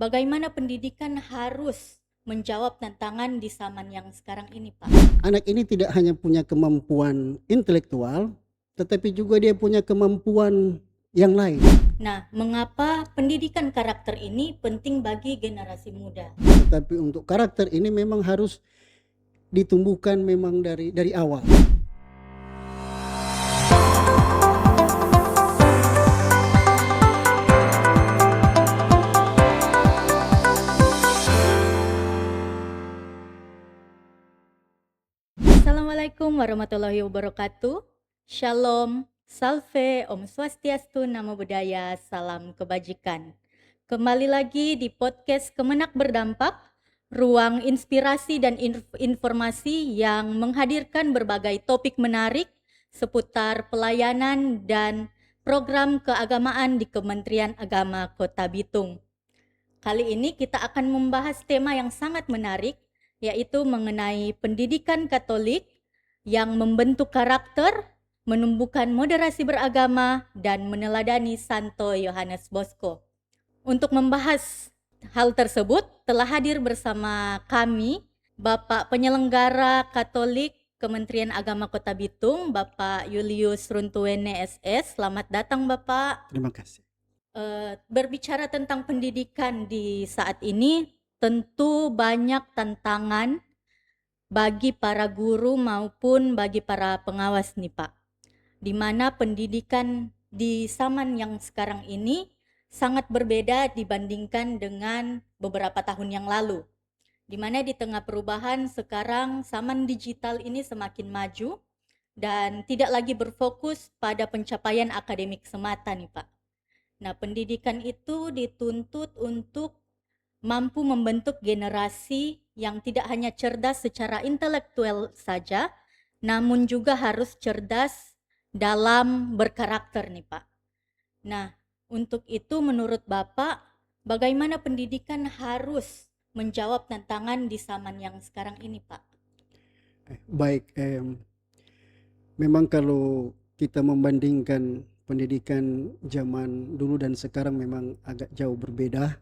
Bagaimana pendidikan harus menjawab tantangan di zaman yang sekarang ini, Pak? Anak ini tidak hanya punya kemampuan intelektual, tetapi juga dia punya kemampuan yang lain. Nah, mengapa pendidikan karakter ini penting bagi generasi muda? Tetapi untuk karakter ini memang harus ditumbuhkan memang dari awal. Assalamualaikum warahmatullahi wabarakatuh. Shalom, salve, Om Swastiastu, Namo Buddhaya, salam kebajikan. Kembali lagi di podcast Kemenak Berdampak, ruang inspirasi dan informasi yang menghadirkan berbagai topik menarik seputar pelayanan dan program keagamaan di Kementerian Agama Kota Bitung. Kali ini kita akan membahas tema yang sangat menarik, yaitu mengenai pendidikan Katolik yang membentuk karakter, menumbuhkan moderasi beragama, dan meneladani Santo Yohanes Bosco. Untuk membahas hal tersebut, telah hadir bersama kami Bapak Penyelenggara Katolik Kementerian Agama Kota Bitung, Bapak Julius Runtuwene SS. Selamat datang, Bapak. Terima kasih. Berbicara tentang pendidikan di saat ini, tentu banyak tantangan bagi para guru maupun bagi para pengawas nih Pak. Di mana pendidikan di zaman yang sekarang ini sangat berbeda dibandingkan dengan beberapa tahun yang lalu. Di mana di tengah perubahan sekarang zaman digital ini semakin maju dan tidak lagi berfokus pada pencapaian akademik semata nih Pak. Nah, pendidikan itu dituntut untuk mampu membentuk generasi yang tidak hanya cerdas secara intelektual saja, namun juga harus cerdas dalam berkarakter nih Pak. Nah, untuk itu menurut Bapak, bagaimana pendidikan harus menjawab tantangan di zaman yang sekarang ini Pak? Baik, memang kalau kita membandingkan pendidikan zaman dulu dan sekarang memang agak jauh berbeda.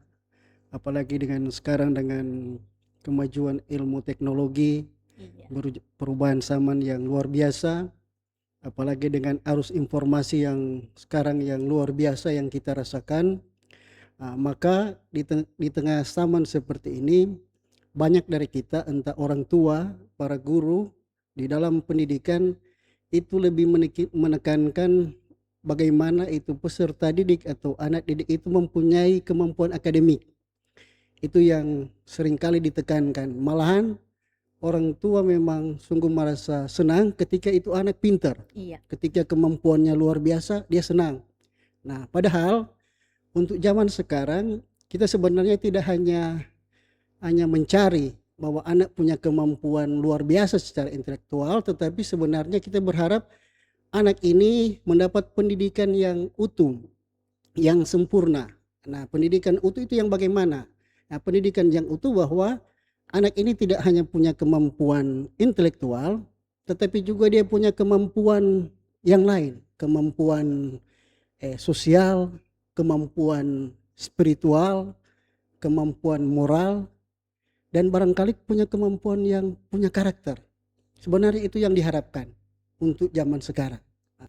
Apalagi dengan sekarang dengan kemajuan ilmu teknologi, Iya. perubahan zaman yang luar biasa, apalagi dengan arus informasi yang sekarang yang luar biasa yang kita rasakan. Maka di tengah zaman seperti ini, banyak dari kita entah orang tua, para guru di dalam pendidikan itu lebih menekankan bagaimana itu peserta didik atau anak didik itu mempunyai kemampuan akademik. Itu yang seringkali ditekankan. Malahan orang tua memang sungguh merasa senang ketika itu anak pintar. Iya. Ketika kemampuannya luar biasa, dia senang. Nah, padahal untuk zaman sekarang kita sebenarnya tidak hanya mencari bahwa anak punya kemampuan luar biasa secara intelektual, tetapi sebenarnya kita berharap anak ini mendapat pendidikan yang utuh, yang sempurna. Nah, pendidikan utuh itu yang bagaimana? Nah, pendidikan yang utuh bahwa anak ini tidak hanya punya kemampuan intelektual, tetapi juga dia punya kemampuan yang lain, kemampuan sosial, kemampuan spiritual, kemampuan moral, dan barangkali punya kemampuan yang punya karakter. Sebenarnya itu yang diharapkan untuk zaman sekarang.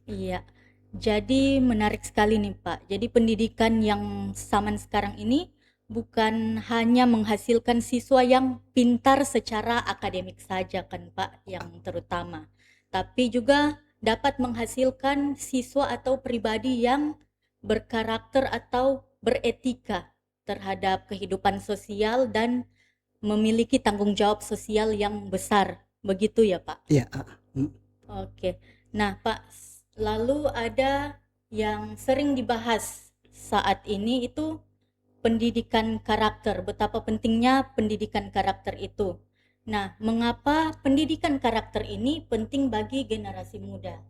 Iya, jadi menarik sekali nih Pak. Jadi pendidikan yang zaman sekarang ini bukan hanya menghasilkan siswa yang pintar secara akademik saja kan Pak, yang terutama. Tapi juga dapat menghasilkan siswa atau pribadi yang berkarakter atau beretika terhadap kehidupan sosial dan memiliki tanggung jawab sosial yang besar. Begitu ya Pak? Ya, Oke. Nah, Pak, lalu ada yang sering dibahas saat ini itu pendidikan karakter, betapa pentingnya pendidikan karakter itu. Nah, mengapa pendidikan karakter ini penting bagi generasi muda,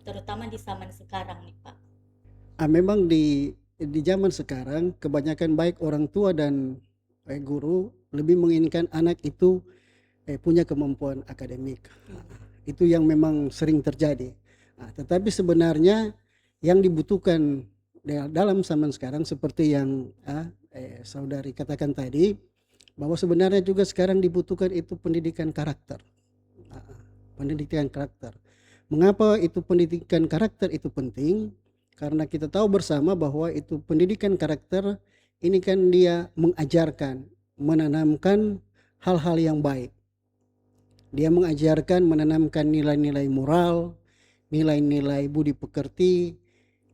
terutama di zaman sekarang nih, Pak? memang di zaman sekarang kebanyakan baik orang tua dan guru lebih menginginkan anak itu punya kemampuan akademik. Itu yang memang sering terjadi. Tetapi sebenarnya yang dibutuhkan dalam zaman sekarang seperti yang saudari katakan tadi, bahwa sebenarnya juga sekarang dibutuhkan itu pendidikan karakter. Pendidikan karakter. Mengapa itu pendidikan karakter itu penting? Karena kita tahu bersama bahwa itu pendidikan karakter ini kan dia mengajarkan, menanamkan hal-hal yang baik. Dia mengajarkan, menanamkan nilai-nilai moral, nilai-nilai budi pekerti,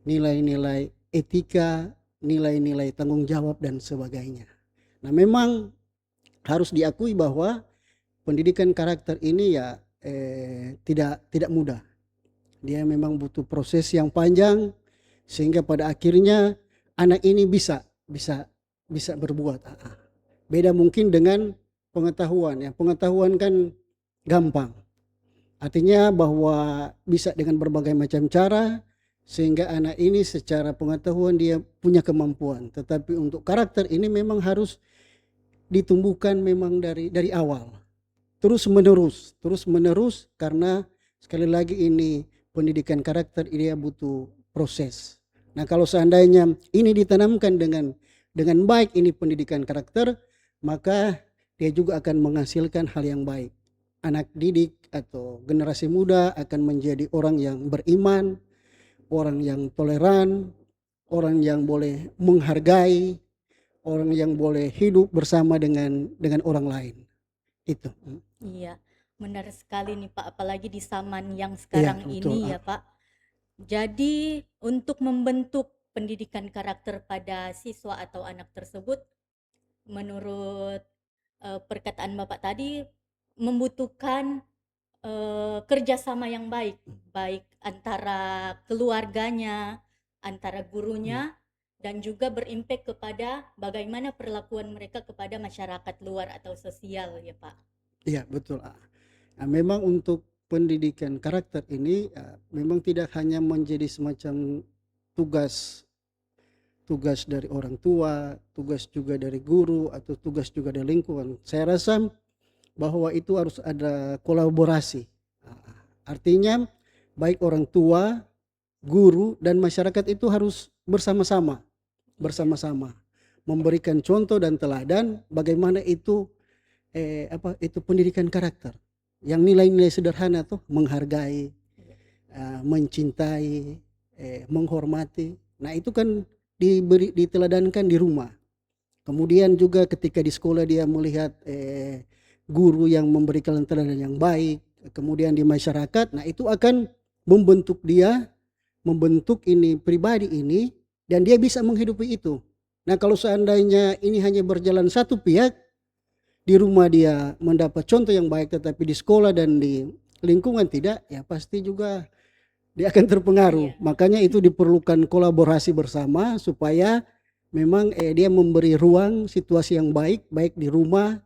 nilai-nilai etika, nilai-nilai tanggung jawab dan sebagainya. Nah, memang harus diakui bahwa pendidikan karakter ini ya tidak mudah. Dia memang butuh proses yang panjang sehingga pada akhirnya anak ini bisa berbuat. Beda mungkin dengan pengetahuan ya. Pengetahuan kan gampang. Artinya bahwa bisa dengan berbagai macam cara sehingga anak ini secara pengetahuan dia punya kemampuan. Tetapi untuk karakter ini memang harus ditumbuhkan memang dari awal. Terus menerus karena sekali lagi ini pendidikan karakter dia butuh proses. Nah, kalau seandainya ini ditanamkan dengan baik ini pendidikan karakter, maka dia juga akan menghasilkan hal yang baik. Anak didik atau generasi muda akan menjadi orang yang beriman, orang yang toleran, orang yang boleh menghargai, orang yang boleh hidup bersama dengan orang lain. Itu. Iya, benar sekali nih Pak, apalagi di zaman yang Iya, sekarang betul. ini ya Pak. Jadi untuk membentuk pendidikan karakter pada siswa atau anak tersebut, menurut perkataan Bapak tadi, membutuhkan kerjasama yang baik antara keluarganya, antara gurunya, dan juga berimpact kepada bagaimana perlakuan mereka kepada masyarakat luar atau sosial ya Pak. Iya, betul. Nah, memang untuk pendidikan karakter ini memang tidak hanya menjadi semacam tugas dari orang tua, tugas juga dari guru atau tugas juga dari lingkungan. Saya rasa bahwa itu harus ada kolaborasi. Artinya baik orang tua, guru dan masyarakat itu harus bersama-sama memberikan contoh dan teladan bagaimana itu itu pendidikan karakter yang nilai-nilai sederhana tuh menghargai, mencintai, menghormati. Nah, itu kan diteladankan di rumah. Kemudian juga ketika di sekolah dia melihat guru yang memberikan teladan yang baik, kemudian di masyarakat, nah itu akan membentuk ini pribadi ini dan dia bisa menghidupi itu. Nah, kalau seandainya ini hanya berjalan satu pihak, di rumah dia mendapat contoh yang baik tetapi di sekolah dan di lingkungan tidak, ya pasti juga dia akan terpengaruh. Iya. Makanya itu diperlukan kolaborasi bersama supaya memang dia memberi ruang situasi yang baik di rumah,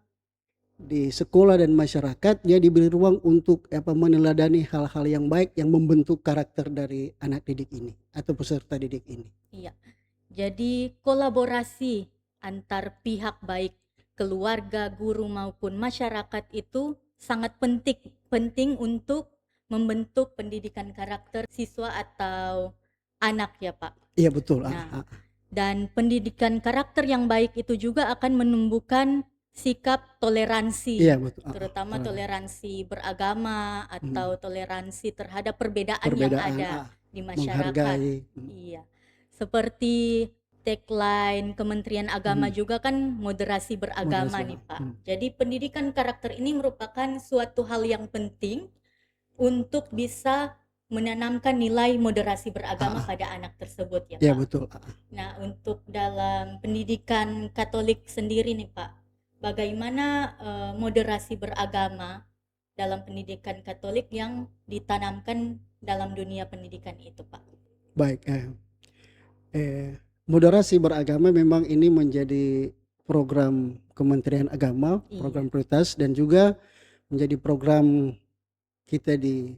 di sekolah dan masyarakat. Dia diberi ruang untuk meneladani hal-hal yang baik yang membentuk karakter dari anak didik ini atau peserta didik ini. Iya. Jadi kolaborasi antar pihak baik keluarga, guru maupun masyarakat itu sangat penting untuk membentuk pendidikan karakter siswa atau anak ya Pak. Iya, betul. Nah, dan pendidikan karakter yang baik itu juga akan menumbuhkan sikap toleransi, Iya, betul. terutama toleransi beragama atau toleransi terhadap perbedaan yang ada di masyarakat. Menghargai. Iya. Seperti tagline Kementerian Agama juga kan moderasi beragama nih Pak. Jadi pendidikan karakter ini merupakan suatu hal yang penting untuk bisa menanamkan nilai moderasi beragama pada anak tersebut ya Pak. Iya, betul. Nah, untuk dalam pendidikan Katolik sendiri nih Pak, bagaimana moderasi beragama dalam pendidikan Katolik yang ditanamkan dalam dunia pendidikan itu Pak? Baik, moderasi beragama memang ini menjadi program Kementerian Agama, program prioritas dan juga menjadi program kita di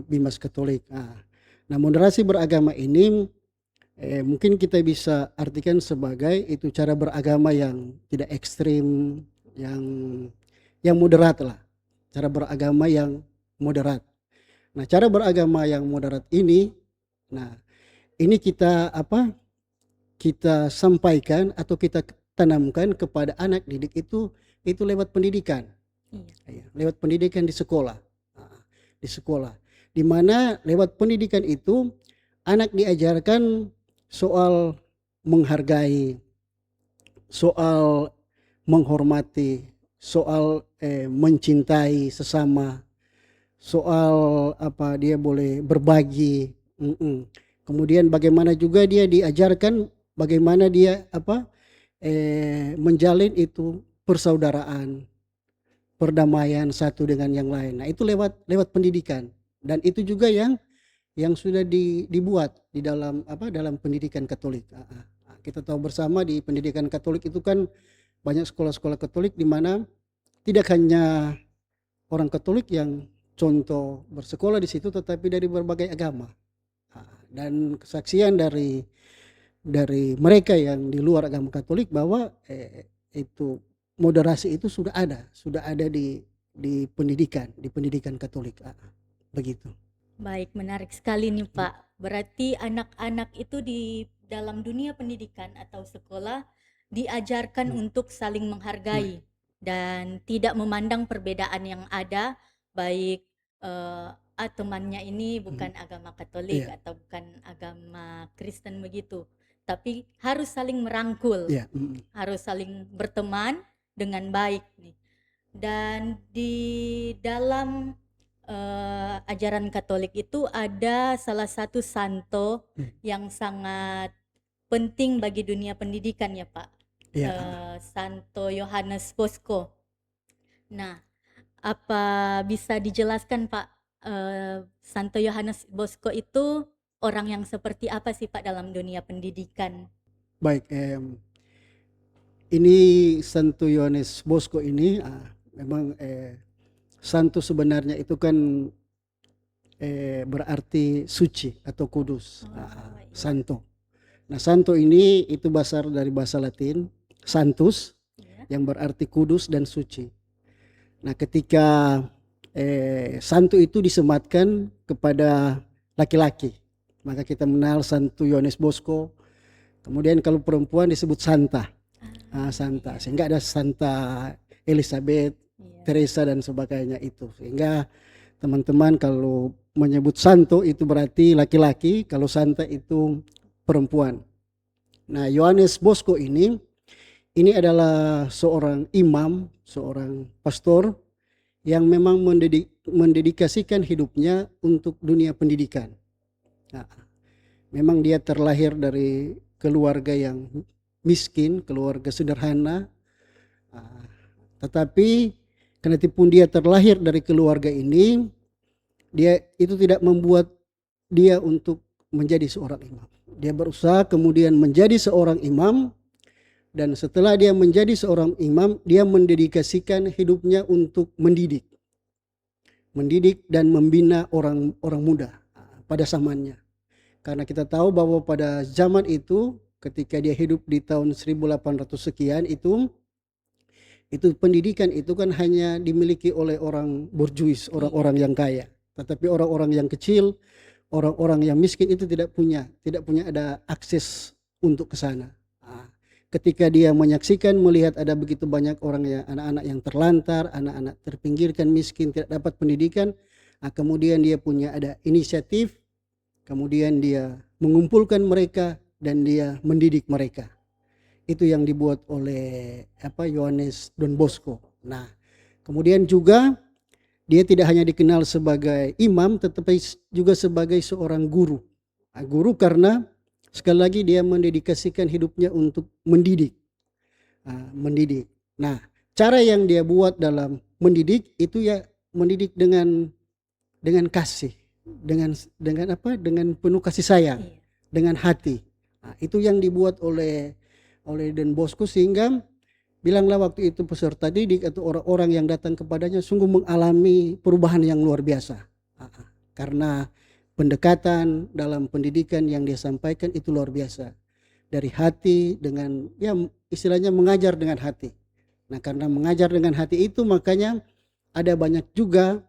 Bimas Katolik. Nah, moderasi beragama ini mungkin kita bisa artikan sebagai itu cara beragama yang tidak ekstrim, yang moderat lah. Cara beragama yang moderat. Nah, cara beragama yang moderat ini, nah ini kita kita sampaikan atau kita tanamkan kepada anak didik itu lewat pendidikan. Iya. Ya, lewat pendidikan di sekolah. Di sekolah. Di mana lewat pendidikan itu anak diajarkan soal menghargai, soal menghormati, soal mencintai sesama, soal apa dia boleh berbagi. Kemudian bagaimana juga dia diajarkan bagaimana dia menjalin itu persaudaraan, perdamaian satu dengan yang lain. Nah, itu lewat pendidikan, dan itu juga yang sudah dibuat di dalam pendidikan Katolik. Kita tahu bersama di pendidikan Katolik itu kan banyak sekolah-sekolah Katolik di mana tidak hanya orang Katolik yang contoh bersekolah di situ, tetapi dari berbagai agama. Dan kesaksian dari mereka yang di luar agama Katolik bahwa itu moderasi itu sudah ada di pendidikan Katolik. Begitu. Baik, menarik sekali nih Pak. Berarti anak-anak itu di dalam dunia pendidikan atau sekolah diajarkan untuk saling menghargai dan tidak memandang perbedaan yang ada, baik temannya ini bukan agama Katolik Iya. atau bukan agama Kristen begitu, tapi harus saling merangkul, Iya. harus saling berteman dengan baik nih. Dan di dalam ajaran Katolik itu ada salah satu santo yang sangat penting bagi dunia pendidikan ya Pak, Iya. Santo Yohanes Bosco. Nah, apa bisa dijelaskan Pak, Santo Yohanes Bosco itu orang yang seperti apa sih Pak dalam dunia pendidikan? Baik, ini Santo Yohanes Bosco ini memang santo sebenarnya itu kan berarti suci atau kudus. Iya. Santo. Nah, santo ini itu basar dari bahasa Latin santus, Iya. yang berarti kudus dan suci. Nah, ketika santo itu disematkan kepada laki-laki, maka kita mengenal Santo Yohanes Bosco. Kemudian kalau perempuan disebut Santa. Santa. Sehingga ada Santa Elizabeth, Teresa dan sebagainya itu. Sehingga teman-teman kalau menyebut santo itu berarti laki-laki, kalau santa itu perempuan. Nah, Yohanes Bosco ini adalah seorang imam, seorang pastor yang memang mendedikasikan hidupnya untuk dunia pendidikan. Nah, memang dia terlahir dari keluarga yang miskin, keluarga sederhana, tetapi kenatipun dia terlahir dari keluarga ini, dia itu tidak membuat dia untuk menjadi seorang imam. Dia berusaha kemudian menjadi seorang imam, dan setelah dia menjadi seorang imam, dia mendedikasikan hidupnya untuk mendidik dan membina orang muda pada zamannya. Karena kita tahu bahwa pada zaman itu ketika dia hidup di tahun 1800 sekian itu pendidikan itu kan hanya dimiliki oleh orang borjuis, orang-orang yang kaya. Tetapi orang-orang yang kecil, orang-orang yang miskin itu tidak punya ada akses untuk ke sana. Ketika dia menyaksikan, melihat ada begitu banyak orang anak-anak yang terlantar, anak-anak terpinggirkan, miskin, tidak dapat pendidikan, kemudian dia punya ada inisiatif, kemudian dia mengumpulkan mereka dan dia mendidik mereka. Itu yang dibuat oleh Yohanes Don Bosco. Nah, kemudian juga dia tidak hanya dikenal sebagai imam, tetapi juga sebagai seorang guru. Guru karena sekali lagi dia mendedikasikan hidupnya untuk mendidik. Nah, cara yang dia buat dalam mendidik itu ya mendidik dengan kasih, dengan penuh kasih sayang, dengan hati. Itu yang dibuat oleh Don Bosco, sehingga bilanglah waktu itu peserta didik atau orang-orang yang datang kepadanya sungguh mengalami perubahan yang luar biasa. Karena pendekatan dalam pendidikan yang dia sampaikan itu luar biasa. Dari hati, dengan istilahnya mengajar dengan hati. Nah, karena mengajar dengan hati itu makanya ada banyak juga,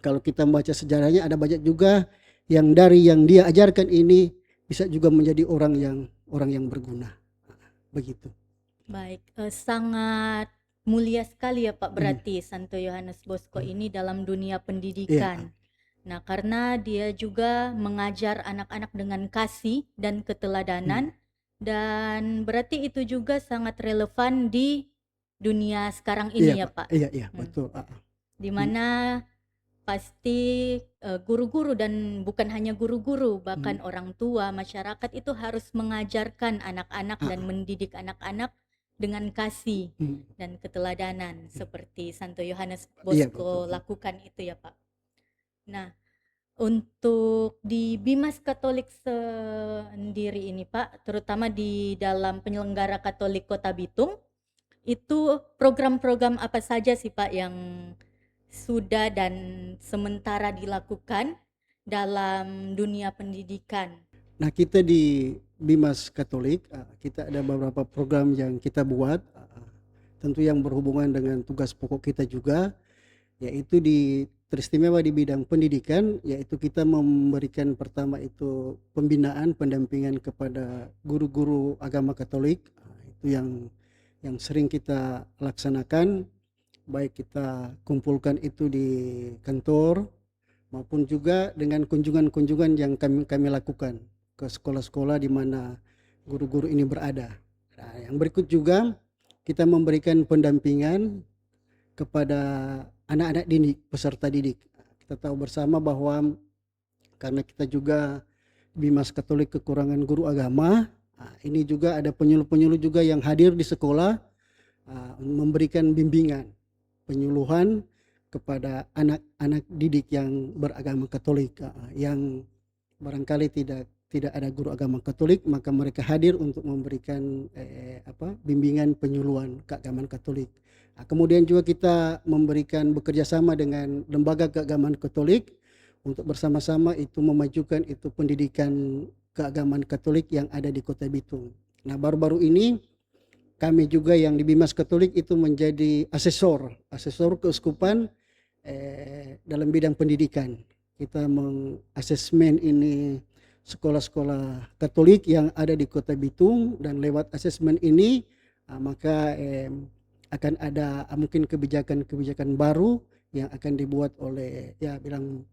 kalau kita membaca sejarahnya, ada banyak juga yang dari yang dia ajarkan ini bisa juga menjadi orang yang orang yang berguna. Begitu. Baik, sangat mulia sekali ya Pak Hmm. berarti Santo Yohanes Bosco Hmm. ini dalam dunia Iya. pendidikan. Nah, karena dia juga mengajar anak-anak dengan kasih dan keteladanan, dan berarti itu juga sangat relevan di dunia sekarang Iya, ini ya Pak. Pak. Iya, Hmm. betul. Di mana pasti guru-guru dan bukan hanya guru-guru, bahkan orang tua, masyarakat itu harus mengajarkan anak-anak dan mendidik anak-anak dengan kasih dan keteladanan seperti Santo Yohanes Iya, Bosco betul. lakukan itu ya Pak. Nah, untuk di Bimas Katolik sendiri ini Pak, terutama di dalam penyelenggara Katolik Kota Bitung, itu program-program apa saja sih Pak yang sudah dan sementara dilakukan dalam dunia pendidikan? Nah, kita di Bimas Katolik, kita ada beberapa program yang kita buat, tentu yang berhubungan dengan tugas pokok kita juga, yaitu teristimewa di bidang pendidikan, yaitu kita memberikan pertama itu pembinaan, pendampingan kepada guru-guru agama Katolik. Itu yang sering kita laksanakan, baik kita kumpulkan itu di kantor maupun juga dengan kunjungan-kunjungan yang kami lakukan ke sekolah-sekolah di mana guru-guru ini berada. Nah, yang berikut juga kita memberikan pendampingan kepada anak-anak didik, peserta didik. Kita tahu bersama bahwa karena kita juga Bimas Katolik kekurangan guru agama, ini juga ada penyuluh-penyuluh juga yang hadir di sekolah, memberikan bimbingan, penyuluhan kepada anak-anak didik yang beragama Katolik, yang barangkali tidak ada guru agama Katolik, maka mereka hadir untuk memberikan bimbingan penyuluhan keagamaan Katolik. Kemudian juga kita memberikan bekerja sama dengan lembaga keagamaan Katolik untuk bersama-sama itu memajukan itu pendidikan keagamaan Katolik yang ada di Kota Bitung. Nah, baru-baru ini kami juga yang di Bimas Katolik itu menjadi asesor keuskupan dalam bidang pendidikan. Kita mengasesmen ini sekolah-sekolah Katolik yang ada di Kota Bitung, dan lewat asesmen ini maka akan ada mungkin kebijakan-kebijakan baru yang akan dibuat oleh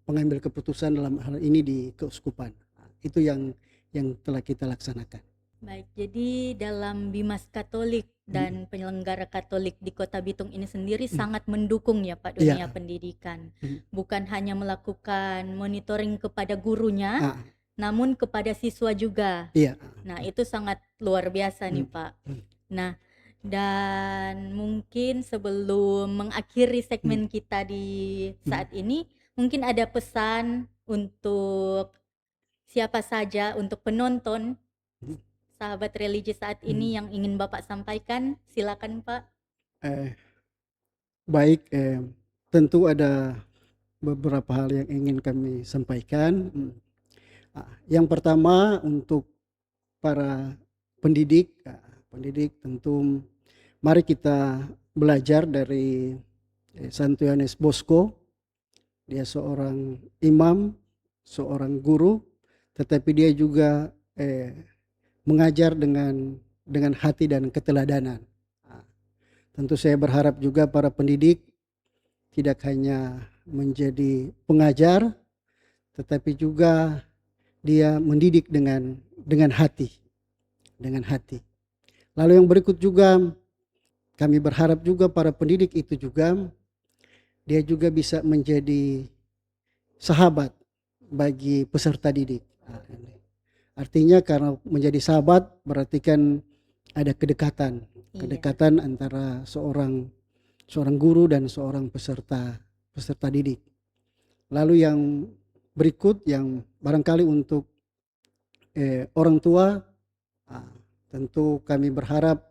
pengambil keputusan dalam hal ini di keuskupan. Itu yang telah kita laksanakan. Baik, jadi dalam Bimas Katolik dan penyelenggara Katolik di Kota Bitung ini sendiri sangat mendukung ya Pak dunia pendidikan. Bukan hanya melakukan monitoring kepada gurunya, namun kepada siswa juga. Iya. Nah, itu sangat luar biasa nih Pak. Nah, dan mungkin sebelum mengakhiri segmen kita di saat ini, mungkin ada pesan untuk siapa saja, untuk penonton sahabat religi saat ini yang ingin Bapak sampaikan. Silakan Pak. Baik, tentu ada beberapa hal yang ingin kami sampaikan. Yang pertama, untuk para pendidik tentu mari kita belajar dari Santo Yohanes Bosco. Dia seorang imam, seorang guru, tetapi dia juga mengajar dengan hati dan keteladanan. Tentu saya berharap juga para pendidik tidak hanya menjadi pengajar, tetapi juga dia mendidik dengan hati. Lalu yang berikut juga, kami berharap juga para pendidik itu juga dia juga bisa menjadi sahabat bagi peserta didik. Artinya karena menjadi sahabat berarti kan ada kedekatan antara seorang guru dan seorang peserta didik. Lalu yang berikut yang barangkali untuk orang tua, tentu kami berharap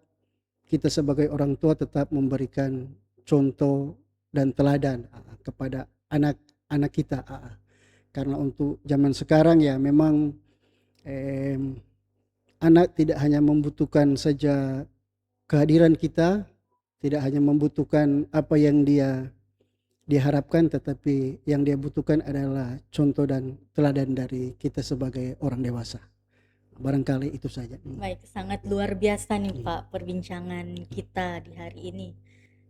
kita sebagai orang tua tetap memberikan contoh dan teladan kepada anak-anak kita. Karena untuk zaman sekarang ya memang anak tidak hanya membutuhkan saja kehadiran kita, tidak hanya membutuhkan apa yang dia harapkan, tetapi yang dia butuhkan adalah contoh dan teladan dari kita sebagai orang dewasa. Barangkali itu saja. Baik, sangat luar biasa nih Iya. Pak perbincangan kita di hari ini.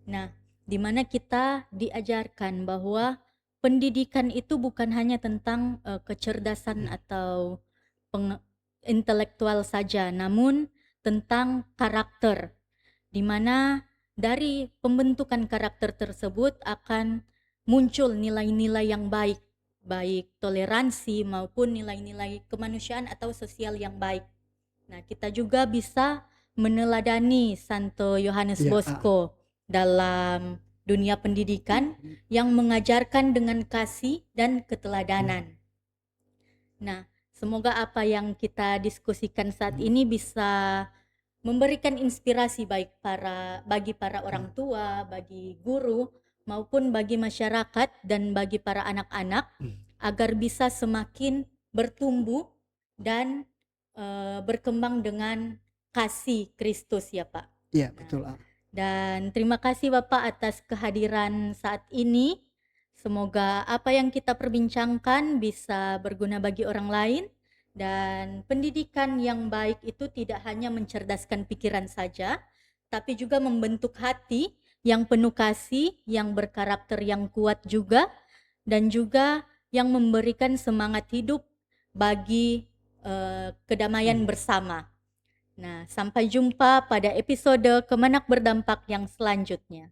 Nah, di mana kita diajarkan bahwa pendidikan itu bukan hanya tentang kecerdasan atau intelektual saja, namun tentang karakter, di mana dari pembentukan karakter tersebut akan muncul nilai-nilai yang baik, baik toleransi maupun nilai-nilai kemanusiaan atau sosial yang baik. Nah, kita juga bisa meneladani Santo Yohanes Ya, Bosco dalam dunia pendidikan yang mengajarkan dengan kasih dan keteladanan. Nah, semoga apa yang kita diskusikan saat ini bisa memberikan inspirasi bagi para orang tua, bagi guru, maupun bagi masyarakat dan bagi para anak-anak agar bisa semakin bertumbuh dan berkembang dengan kasih Kristus ya Pak. Iya, betul. Dan terima kasih Bapak atas kehadiran saat ini. Semoga apa yang kita perbincangkan bisa berguna bagi orang lain, dan pendidikan yang baik itu tidak hanya mencerdaskan pikiran saja, tapi juga membentuk hati yang penuh kasih, yang berkarakter yang kuat juga, dan juga yang memberikan semangat hidup bagi kedamaian bersama. Nah, sampai jumpa pada episode Kemenak Berdampak yang selanjutnya.